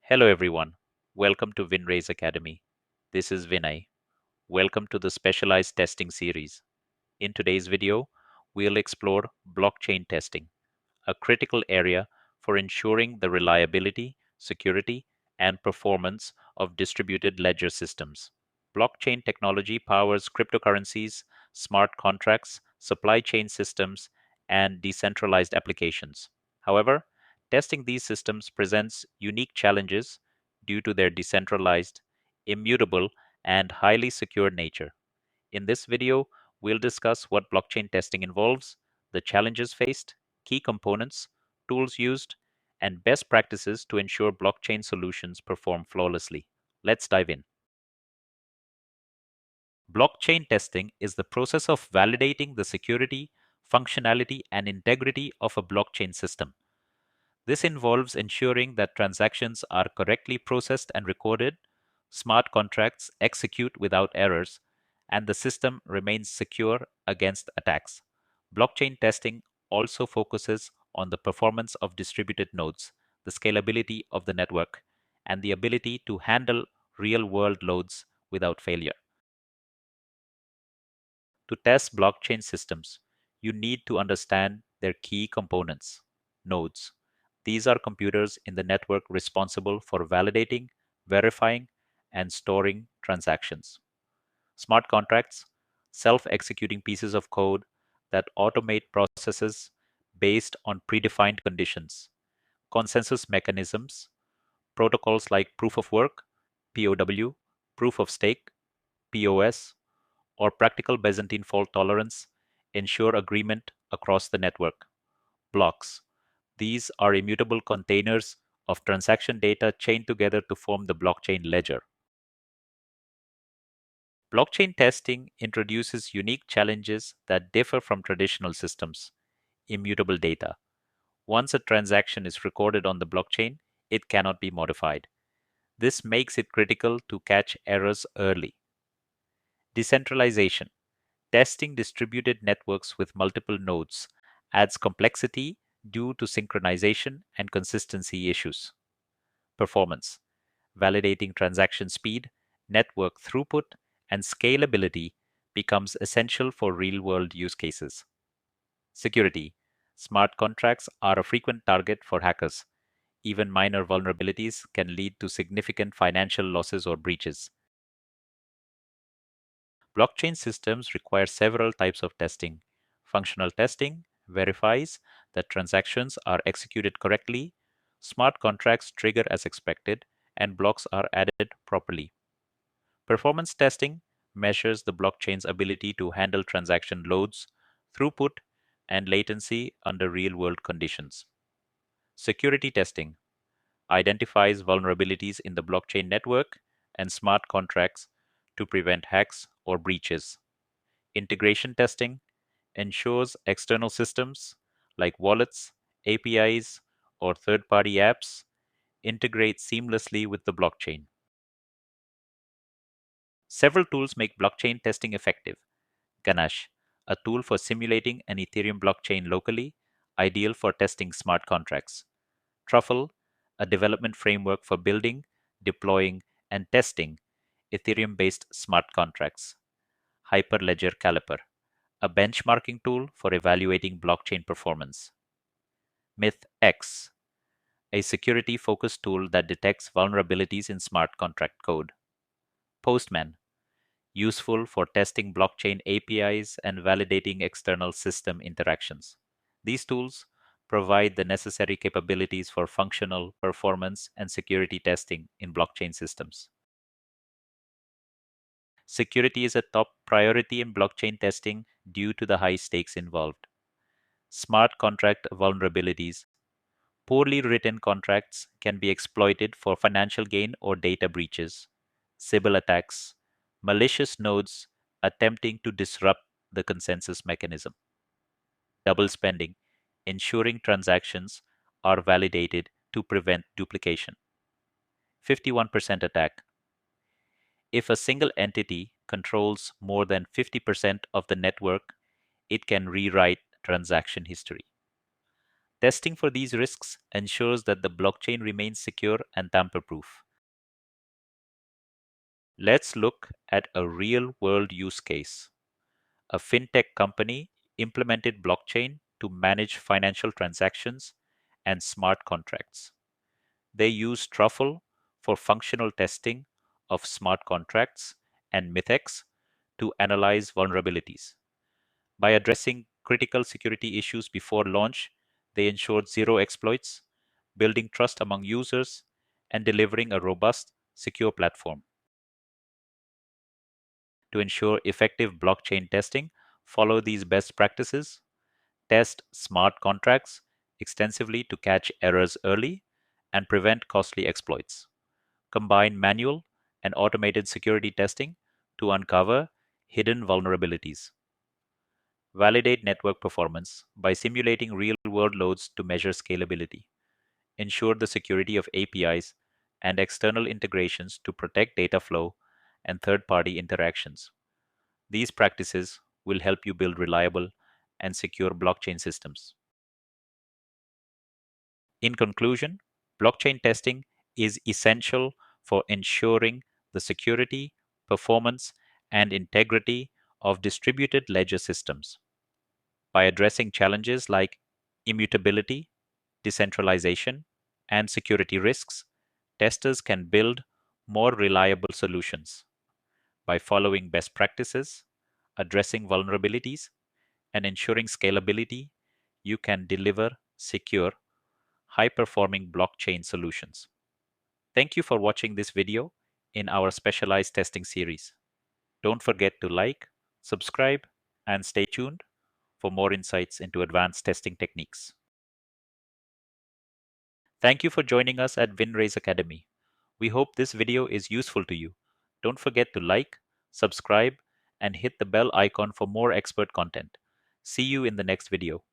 Hello everyone. Welcome to WinRaise Academy. This is Vinay. Welcome to the specialized testing series. In today's video, we'll explore blockchain testing, a critical area for ensuring the reliability, security, and performance of distributed ledger systems. Blockchain technology powers cryptocurrencies, smart contracts, supply chain systems, and decentralized applications. However, testing these systems presents unique challenges due to their decentralized, immutable, and highly secure nature. In this video, we'll discuss what blockchain testing involves, the challenges faced, key components, tools used, and best practices to ensure blockchain solutions perform flawlessly. Let's dive in. Blockchain testing is the process of validating the security, functionality, and integrity of a blockchain system. This involves ensuring that transactions are correctly processed and recorded, smart contracts execute without errors, and the system remains secure against attacks. Blockchain testing also focuses on the performance of distributed nodes, the scalability of the network, and the ability to handle real world loads without failure. To test blockchain systems, you need to understand their key components, nodes. These are computers in the network responsible for validating, verifying, and storing transactions. Smart contracts, self executing pieces of code that automate processes based on predefined conditions. Consensus mechanisms, protocols like proof of work, POW, proof of stake, POS, or practical Byzantine fault tolerance ensure agreement across the network. Blocks. These are immutable containers of transaction data chained together to form the blockchain ledger. Blockchain testing introduces unique challenges that differ from traditional systems. Immutable data. Once a transaction is recorded on the blockchain, it cannot be modified. This makes it critical to catch errors early. Decentralization. Testing distributed networks with multiple nodes adds complexity due to synchronization and consistency issues. Performance. Validating transaction speed, network throughput, and scalability becomes essential for real world use cases. Security. Smart contracts are a frequent target for hackers. Even minor vulnerabilities can lead to significant financial losses or breaches. Blockchain systems require several types of testing. Functional testing verifies that transactions are executed correctly, smart contracts trigger as expected, and blocks are added properly. Performance testing measures the blockchain's ability to handle transaction loads, throughput, and latency under real world conditions. Security testing identifies vulnerabilities in the blockchain network and smart contracts to prevent hacks or breaches. Integration testing ensures external systems like wallets, APIs, or third party apps integrate seamlessly with the blockchain. Several tools make blockchain testing effective. Ganache, a tool for simulating an Ethereum blockchain locally, ideal for testing smart contracts. Truffle, a development framework for building, deploying, and testing Ethereum based smart contracts. Hyperledger Caliper, a benchmarking tool for evaluating blockchain performance. MythX, a security focused tool that detects vulnerabilities in smart contract code. Postman, useful for testing blockchain APIs and validating external system interactions. These tools provide the necessary capabilities for functional, performance, and security testing in blockchain systems. Security is a top priority in blockchain testing due to the high stakes involved. Smart contract vulnerabilities. Poorly written contracts can be exploited for financial gain or data breaches. Sybil attacks. Malicious nodes attempting to disrupt the consensus mechanism. Double spending. Ensuring transactions are validated to prevent duplication. 51% attack. If a single entity controls more than 50% of the network, it can rewrite transaction history. Testing for these risks ensures that the blockchain remains secure and tamper-proof. Let's look at a real-world use case. A fintech company implemented blockchain to manage financial transactions and smart contracts. They use Truffle for functional testing of smart contracts and MythX to analyze vulnerabilities. By addressing critical security issues before launch, they ensured zero exploits, building trust among users, and delivering a robust, secure platform. To ensure effective blockchain testing, follow these best practices. Test smart contracts extensively to catch errors early and prevent costly exploits. Combine manual and automated security testing to uncover hidden vulnerabilities. Validate network performance by simulating real-world loads to measure scalability. Ensure the security of APIs and external integrations to protect data flow and third-party interactions. These practices will help you build reliable and secure blockchain systems. In conclusion, blockchain testing is essential for ensuring the security, performance, and integrity of distributed ledger systems. By addressing challenges like immutability, decentralization, and security risks, testers can build more reliable solutions. By following best practices, addressing vulnerabilities, and ensuring scalability, you can deliver secure, high-performing blockchain solutions. Thank you for watching this video in our specialized testing series. Don't forget to like, subscribe, and stay tuned for more insights into advanced testing techniques. Thank you for joining us at WinRaise Academy. We hope this video is useful to you. Don't forget to like, subscribe, and hit the bell icon for more expert content. See you in the next video.